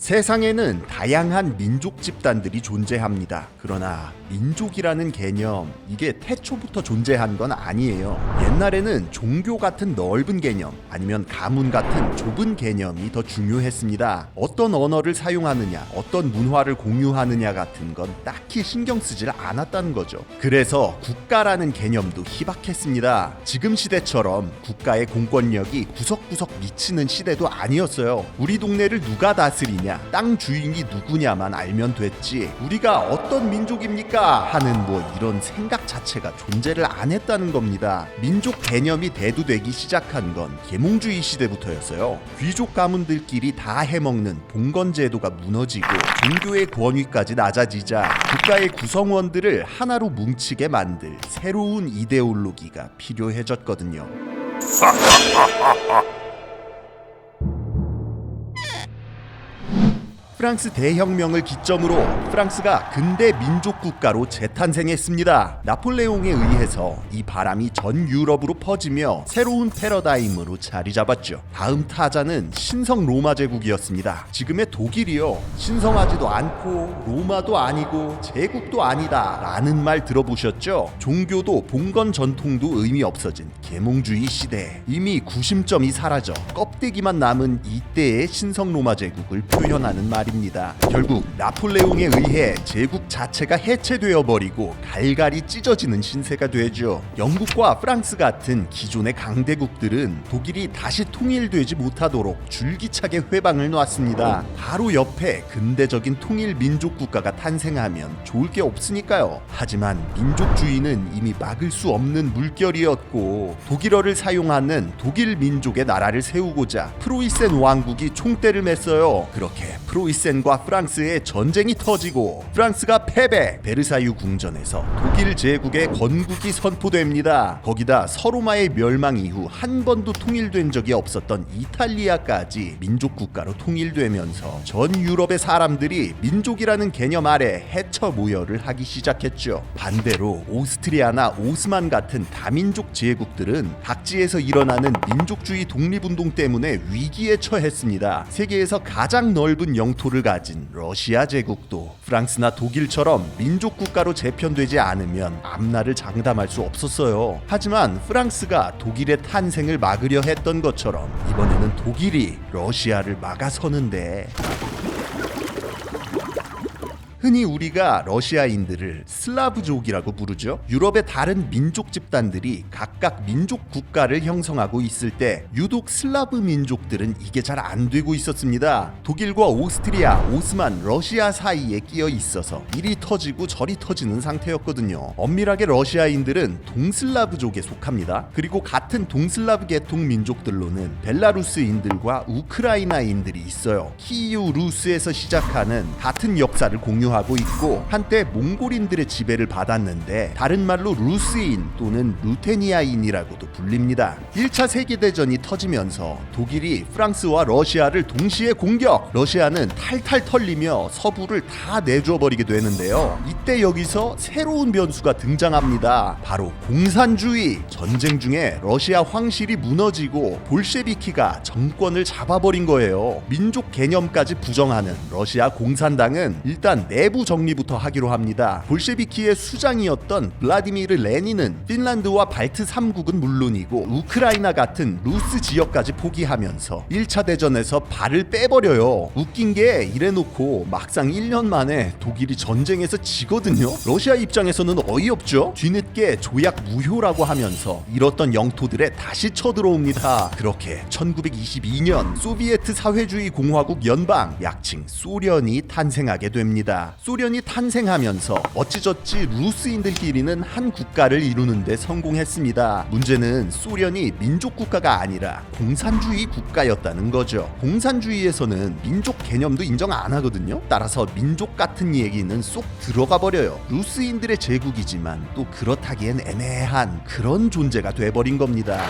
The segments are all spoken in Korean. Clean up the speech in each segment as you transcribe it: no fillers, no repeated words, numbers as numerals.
세상에는 다양한 민족 집단들이 존재합니다. 그러나 민족이라는 개념, 이게 태초부터 존재한 건 아니에요. 옛날에는 종교 같은 넓은 개념, 아니면 가문 같은 좁은 개념이 더 중요했습니다. 어떤 언어를 사용하느냐, 어떤 문화를 공유하느냐 같은 건 딱히 신경 쓰질 않았다는 거죠. 그래서 국가라는 개념도 희박했습니다. 지금 시대처럼 국가의 공권력이 구석구석 미치는 시대도 아니었어요. 우리 동네를 누가 다스리냐, 땅 주인이 누구냐만 알면 됐지, 우리가 어떤 민족입니까? 하는 이런 생각 자체가 존재를 안 했다는 겁니다. 민족 개념이 대두되기 시작한 건 계몽주의 시대부터였어요. 귀족 가문들끼리 다 해먹는 봉건 제도가 무너지고 종교의 권위까지 낮아지자 국가의 구성원들을 하나로 뭉치게 만들 새로운 이데올로기가 필요해졌거든요. 프랑스 대혁명을 기점으로 프랑스가 근대 민족 국가로 재탄생했습니다. 나폴레옹에 의해서 이 바람이 전 유럽으로 퍼지며 새로운 패러다임으로 자리 잡았죠. 다음 타자는 신성 로마 제국이었습니다. 지금의 독일이요, 신성하지도 않고 로마도 아니고 제국도 아니다 라는 말 들어보셨죠? 종교도 봉건 전통도 의미 없어진 계몽주의 시대, 이미 구심점이 사라져 껍데기만 남은 이때의 신성 로마 제국을 표현하는 말입니다. 결국 나폴레옹에 의해 제국 자체가 해체되어 버리고 갈갈이 찢어지는 신세가 되죠. 영국과 프랑스 같은 기존의 강대국들은 독일이 다시 통일되지 못하도록 줄기차게 회방을 놨습니다. 바로 옆에 근대적인 통일 민족 국가가 탄생하면 좋을 게 없으니까요. 하지만 민족주의는 이미 막을 수 없는 물결이었고, 독일어를 사용하는 독일 민족의 나라를 세우고자 프로이센 왕국이 총대를 맸어요. 그렇게 프로이센과 프랑스의 전쟁이 터지고 프랑스가 패배, 베르사유 궁전에서 독일 제국의 건국이 선포됩니다. 거기다 서로마의 멸망 이후 한 번도 통일된 적이 없었던 이탈리아까지 민족국가로 통일되면서 전 유럽의 사람들이 민족이라는 개념 아래 해처 모여를 하기 시작했죠. 반대로 오스트리아나 오스만 같은 다민족 제국들은 각지에서 일어나는 민족주의 독립운동 때문에 위기에 처했습니다. 세계에서 가장 넓은 영토를 가진 러시아 제국도 프랑스나 독일처럼 민족 국가로 재편되지 않으면 앞날을 장담할 수 없었어요. 하지만 프랑스가 독일의 탄생을 막으려 했던 것처럼 이번에는 독일이 러시아를 막아서는데, 흔히 우리가 러시아인들을 슬라브족이라고 부르죠. 유럽의 다른 민족 집단들이 각각 민족 국가를 형성하고 있을 때 유독 슬라브 민족들은 이게 잘 안 되고 있었습니다. 독일과 오스트리아, 오스만, 러시아 사이에 끼어 있어서 이리 터지고 저리 터지는 상태였거든요. 엄밀하게 러시아인들은 동슬라브족에 속합니다. 그리고 같은 동슬라브 계통 민족들로는 벨라루스인들과 우크라이나인들이 있어요. 키이우 루스에서 시작하는 같은 역사를 공유하고 있고, 한때 몽골인들의 지배를 받았는데 다른 말로 루스인 또는 루테니아인이라고도 불립니다. 1차 세계대전이 터지면서 독일이 프랑스와 러시아를 동시에 공격, 러시아는 탈탈 털리며 서부를 다 내줘버리게 되는데요. 이때 여기서 새로운 변수가 등장합니다. 바로 공산주의. 전쟁 중에 러시아 황실이 무너지고 볼셰비키가 정권을 잡아버린 거예요. 민족 개념까지 부정하는 러시아 공산당은 일단 내부 정리부터 하기로 합니다. 볼셰비키의 수장이었던 블라디미르 레닌은 핀란드와 발트 3국은 물론이고 우크라이나 같은 루스 지역까지 포기하면서 1차 대전에서 발을 빼버려요. 웃긴 게 이래놓고 막상 1년 만에 독일이 전쟁에서 지거든요. 러시아 입장에서는 어이없죠. 뒤늦게 조약 무효라고 하면서 잃었던 영토들에 다시 쳐들어옵니다. 그렇게 1922년 소비에트 사회주의 공화국 연방, 약칭 소련이 탄생하게 됩니다. 소련이 탄생하면서 어찌저찌 루스인들끼리는 한 국가를 이루는데 성공했습니다. 문제는 소련이 민족 국가가 아니라 공산주의 국가였다는 거죠. 공산주의에서는 민족 개념도 인정 안 하거든요. 따라서 민족 같은 얘기는 쏙 들어가 버려요. 루스인들의 제국이지만 또 그렇다기엔 애매한 그런 존재가 돼버린 겁니다.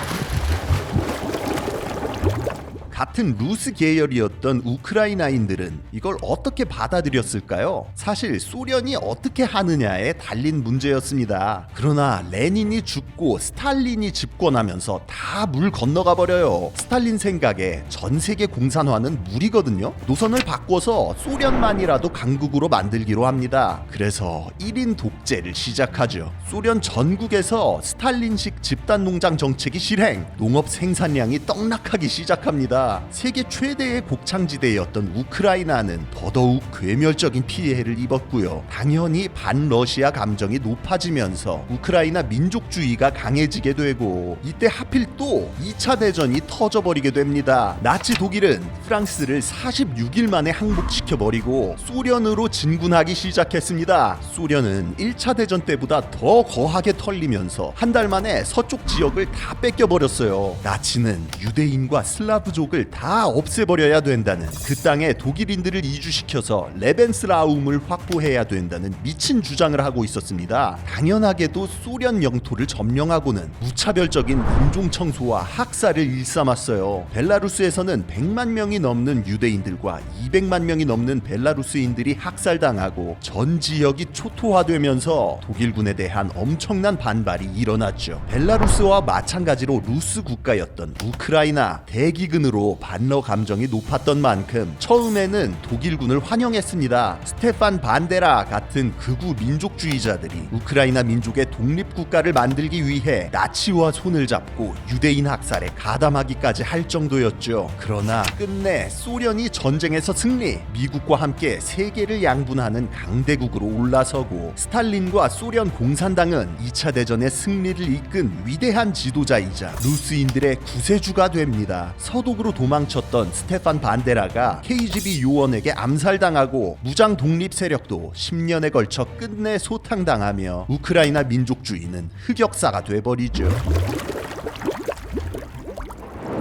같은 루스 계열이었던 우크라이나인들은 이걸 어떻게 받아들였을까요? 사실 소련이 어떻게 하느냐에 달린 문제였습니다. 그러나 레닌이 죽고 스탈린이 집권하면서 다 물 건너가 버려요. 스탈린 생각에 전 세계 공산화는 무리거든요. 노선을 바꿔서 소련만이라도 강국으로 만들기로 합니다. 그래서 1인 독재를 시작하죠. 소련 전국에서 스탈린식 집단 농장 정책이 실행, 농업 생산량이 떡락하기 시작합니다. 세계 최대의 곡창지대였던 우크라이나는 더더욱 괴멸적인 피해를 입었고요. 당연히 반러시아 감정이 높아지면서 우크라이나 민족주의가 강해지게 되고, 이때 하필 또 2차 대전이 터져버리게 됩니다. 나치 독일은 프랑스를 46일 만에 항복시켜버리고 소련으로 진군하기 시작했습니다. 소련은 1차 대전 때보다 더 거하게 털리면서 한 달 만에 서쪽 지역을 다 뺏겨버렸어요. 나치는 유대인과 슬라브족을 다 없애버려야 된다는, 그 땅에 독일인들을 이주시켜서 레벤스라움을 확보해야 된다는 미친 주장을 하고 있었습니다. 당연하게도 소련 영토를 점령하고는 무차별적인 인종 청소와 학살을 일삼았어요. 벨라루스에서는 100만 명이 넘는 유대인들과 200만 명이 넘는 벨라루스인들이 학살당하고 전 지역이 초토화되면서 독일군에 대한 엄청난 반발이 일어났죠. 벨라루스와 마찬가지로 루스 국가였던 우크라이나, 대기근으로 반러 감정이 높았던 만큼 처음에는 독일군을 환영했습니다. 스테판 반데라 같은 극우 민족주의자들이 우크라이나 민족의 독립국가를 만들기 위해 나치와 손을 잡고 유대인 학살에 가담하기까지 할 정도였죠. 그러나 끝내 소련이 전쟁에서 승리, 미국과 함께 세계를 양분하는 강대국으로 올라서고, 스탈린과 소련 공산당은 2차 대전의 승리를 이끈 위대한 지도자이자 루스인들의 구세주가 됩니다. 서독으로 도망쳤던 스테판 반데라가 KGB 요원에게 암살당하고 무장 독립 세력도 10년에 걸쳐 끝내 소탕당하며 우크라이나 민족주의는 흑역사가 돼버리죠.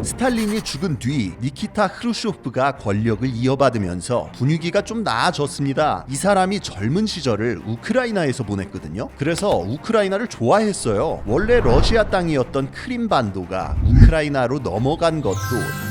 스탈린이 죽은 뒤 니키타 크루쇼프가 권력을 이어받으면서 분위기가 좀 나아졌습니다. 이 사람이 젊은 시절을 우크라이나에서 보냈거든요. 그래서 우크라이나를 좋아했어요. 원래 러시아 땅이었던 크림반도가 우크라이나로 넘어간 것도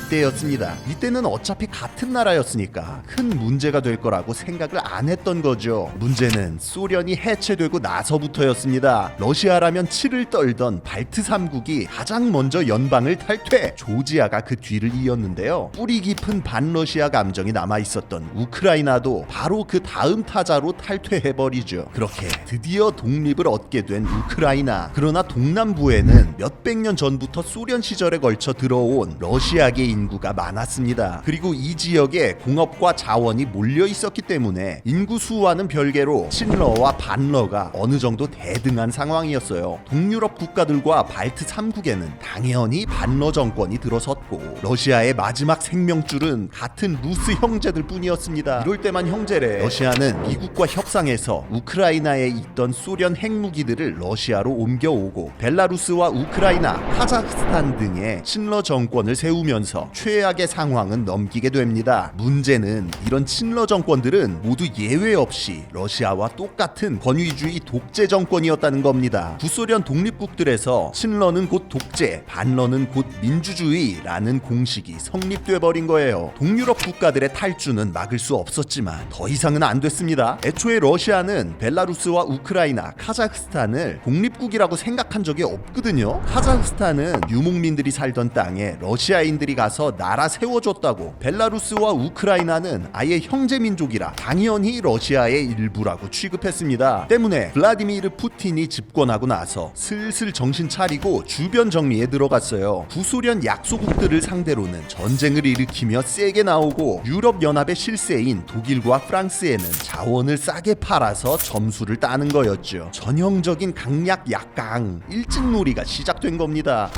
이때였습니다. 이때는 어차피 같은 나라였으니까 큰 문제가 될 거라고 생각을 안 했던 거죠. 문제는 소련이 해체되고 나서부터였습니다. 러시아라면 치를 떨던 발트 3국이 가장 먼저 연방을 탈퇴, 조지아가 그 뒤를 이었는데요. 뿌리 깊은 반러시아 감정이 남아있었던 우크라이나도 바로 그 다음 타자로 탈퇴해버리죠. 그렇게 드디어 독립을 얻게 된 우크라이나. 그러나 동남부에는 몇백 년 전부터 소련 시절에 걸쳐 들어온 러시아계 인구가 많았습니다. 그리고 이 지역에 공업과 자원이 몰려 있었기 때문에 인구 수와는 별개로 친러와 반러가 어느 정도 대등한 상황이었어요. 동유럽 국가들과 발트 3국에는 당연히 반러 정권이 들어섰고, 러시아의 마지막 생명줄은 같은 루스 형제들 뿐이었습니다. 이럴 때만 형제래. 러시아는 미국과 협상해서 우크라이나에 있던 소련 핵무기들을 러시아로 옮겨오고, 벨라루스와 우크라이나, 카자흐스탄 등의 친러 정권을 세우면서 최악의 상황은 넘기게 됩니다. 문제는 이런 친러 정권들은 모두 예외 없이 러시아와 똑같은 권위주의 독재 정권이었다는 겁니다. 구소련 독립국들에서 친러는 곧 독재, 반러는 곧 민주주의라는 공식이 성립돼 버린 거예요. 동유럽 국가들의 탈주는 막을 수 없었지만 더 이상은 안 됐습니다. 애초에 러시아는 벨라루스와 우크라이나, 카자흐스탄을 독립국이라고 생각한 적이 없거든요. 카자흐스탄은 유목민들이 살던 땅에 러시아인들이 가서 나라 세워줬다고, 벨라루스와 우크라이나는 아예 형제민족이라 당연히 러시아의 일부라고 취급했습니다. 때문에 블라디미르 푸틴이 집권하고 나서 슬슬 정신 차리고 주변 정리에 들어갔어요. 구소련 약소국들을 상대로는 전쟁을 일으키며 세게 나오고, 유럽연합의 실세인 독일과 프랑스에는 자원을 싸게 팔아서 점수를 따는 거였죠. 전형적인 강약 약강, 일진놀이가 시작된 겁니다.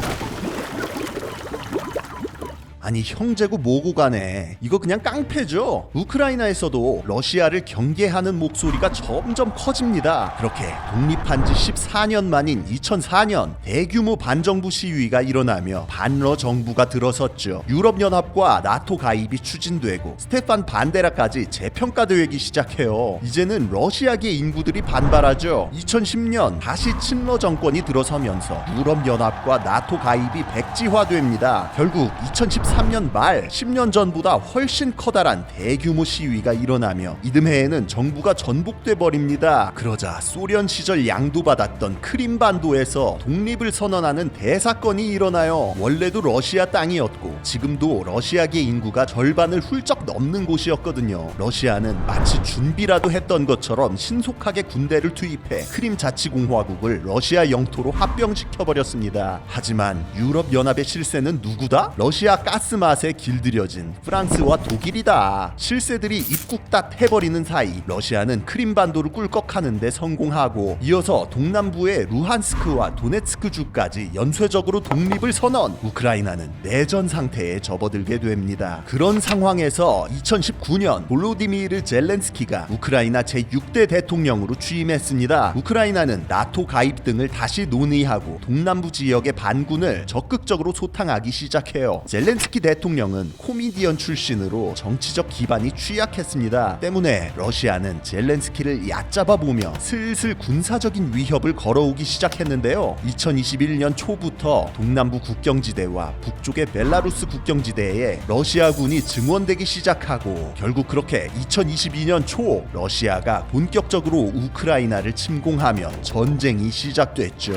아니 형제고 뭐고 간에 이거 그냥 깡패죠. 우크라이나에서도 러시아를 경계하는 목소리가 점점 커집니다. 그렇게 독립한 지 14년 만인 2004년 대규모 반정부 시위가 일어나며 반러 정부가 들어섰죠. 유럽연합과 나토 가입이 추진되고 스테판 반데라까지 재평가되기 시작해요. 이제는 러시아계 인구들이 반발하죠. 2010년 다시 친러 정권이 들어서면서 유럽연합과 나토 가입이 백지화됩니다. 결국 2014년 2023년 말 10년 전보다 훨씬 커다란 대규모 시위가 일어나며 이듬해에는 정부가 전복돼 버립니다. 그러자 소련 시절 양도받았던 크림반도에서 독립을 선언하는 대사건이 일어나요. 원래도 러시아 땅이었고 지금도 러시아계 인구가 절반을 훌쩍 넘는 곳이었거든요. 러시아는 마치 준비라도 했던 것처럼 신속하게 군대를 투입해 크림 자치공화국을 러시아 영토로 합병시켜버렸습니다. 하지만 유럽연합의 실세는 누구다? 러시아 가스맛에 길들여진 프랑스와 독일이다. 실세들이 입국딱 해버리는 사이 러시아는 크림반도를 꿀꺽하는데 성공하고 이어서 동남부의 루한스크와 도네츠크주까지 연쇄적으로 독립을 선언. 우크라이나는 내전 상태에 접어들게 됩니다. 그런 상황에서 2019년 볼로디미르 젤렌스키가 우크라이나 제6대 대통령으로 취임했습니다. 우크라이나는 나토 가입 등을 다시 논의하고 동남부 지역의 반군을 적극적으로 소탕하기 시작해요. 젤렌스키 대통령은 코미디언 출신으로 정치적 기반이 취약했습니다. 때문에 러시아는 젤렌스키를 얕잡아 보며 슬슬 군사적인 위협을 걸어오기 시작했는데요. 2021년 초부터 동남부 국경지대와 북쪽의 벨라루스 국경지대에 러시아군이 증원되기 시작하고 결국 그렇게 2022년 초 러시아가 본격적으로 우크라이나를 침공하며 전쟁이 시작됐죠.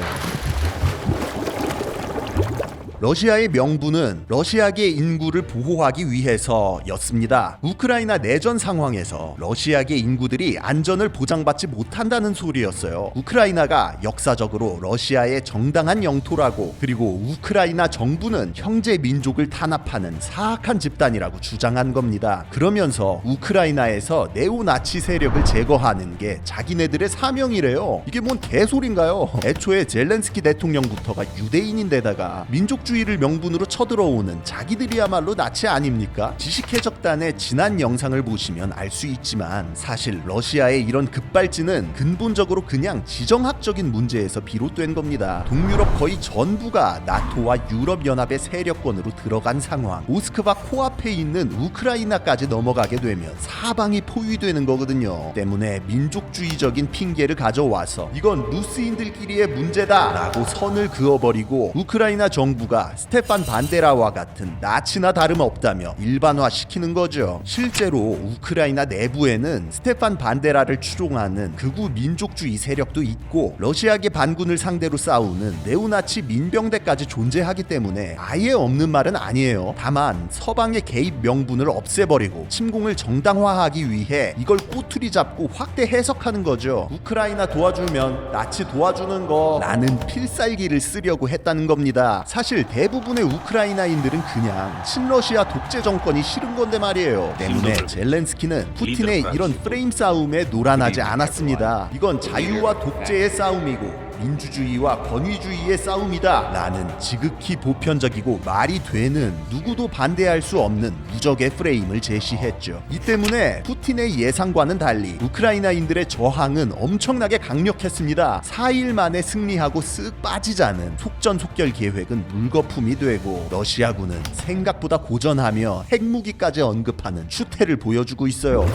러시아의 명분은 러시아계 인구를 보호하기 위해서였습니다. 우크라이나 내전 상황에서 러시아계 인구들이 안전을 보장받지 못한다는 소리였어요. 우크라이나가 역사적으로 러시아의 정당한 영토라고, 그리고 우크라이나 정부는 형제 민족을 탄압하는 사악한 집단이라고 주장한 겁니다. 그러면서 우크라이나에서 네오나치 세력을 제거하는 게 자기네들의 사명이래요. 이게 뭔 개소린가요? 애초에 젤렌스키 대통령부터가 유대인인데다가 민족주의를 명분으로 쳐들어오는 자기들이야말로 나치 아닙니까? 지식해적단의 지난 영상을 보시면 알 수 있지만 사실 러시아의 이런 급발진은 근본적으로 그냥 지정학적인 문제에서 비롯된 겁니다. 동유럽 거의 전부가 나토와 유럽연합의 세력권으로 들어간 상황. 모스크바 코앞에 있는 우크라이나까지 넘어가게 되면 사방이 포위되는 거거든요. 때문에 민족주의적인 핑계를 가져와서 이건 루스인들끼리의 문제다 라고 선을 그어버리고 우크라이나 정부가 스테판 반데라와 같은 나치나 다름없다며 일반화시키는 거죠. 실제로 우크라이나 내부에는 스테판 반데라를 추종하는 극우 민족주의 세력도 있고 러시아계 반군을 상대로 싸우는 네오나치 민병대까지 존재하기 때문에 아예 없는 말은 아니에요. 다만 서방의 개입 명분을 없애버리고 침공을 정당화하기 위해 이걸 꼬투리 잡고 확대 해석하는 거죠. 우크라이나 도와주면 나치 도와주는 거라는 필살기를 쓰려고 했다는 겁니다. 사실 대부분의 우크라이나인들은 그냥 친러시아 독재 정권이 싫은 건데 말이에요. 때문에 젤렌스키는 푸틴의 이런 프레임 싸움에 노란하지 않았습니다. 이건 자유와 독재의 싸움이고 민주주의와 권위주의의 싸움이다 라는 지극히 보편적이고 말이 되는, 누구도 반대할 수 없는 무적의 프레임을 제시했죠. 이 때문에 푸틴의 예상과는 달리 우크라이나인들의 저항은 엄청나게 강력했습니다. 4일 만에 승리하고 쓱 빠지자는 속전속결 계획은 물거품이 되고 러시아군은 생각보다 고전하며 핵무기까지 언급하는 추태를 보여주고 있어요.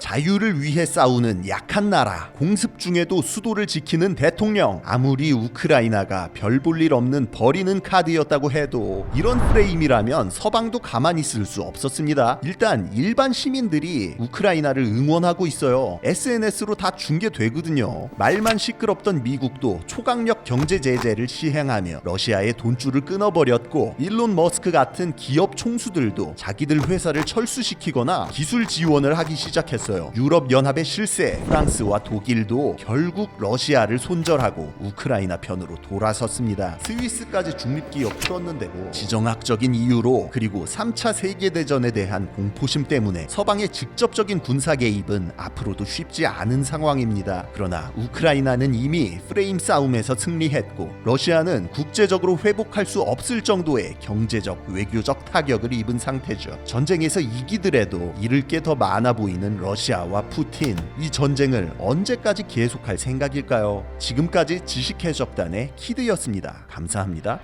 자유를 위해 싸우는 약한 나라, 공습 중에도 수도를 지키는 대통령. 아무리 우크라이나가 별 볼 일 없는 버리는 카드였다고 해도 이런 프레임이라면 서방도 가만히 있을 수 없었습니다. 일단 일반 시민들이 우크라이나를 응원하고 있어요. SNS로 다 중계되거든요. 말만 시끄럽던 미국도 초강력 경제 제재를 시행하며 러시아의 돈줄을 끊어버렸고, 일론 머스크 같은 기업 총수들도 자기들 회사를 철수시키거나 기술 지원을 하기 시작했어요. 유럽연합의 실세 프랑스와 독일도 결국 러시아를 손절하고 우크라이나 편으로 돌아섰습니다. 스위스까지 중립기업 풀었는데 뭐 지정학적인 이유로, 그리고 3차 세계대전에 대한 공포심 때문에 서방의 직접적인 군사 개입은 앞으로도 쉽지 않은 상황입니다. 그러나 우크라이나는 이미 프레임 싸움에서 승리했고 러시아는 국제적으로 회복할 수 없을 정도의 경제적, 외교적 타격을 입은 상태죠. 전쟁에서 이기더라도 잃을 게 더 많아 보이는 러시아와 푸틴, 이 전쟁을 언제까지 계속할 생각일까요? 지금까지 지식해적단의 키드였습니다. 감사합니다.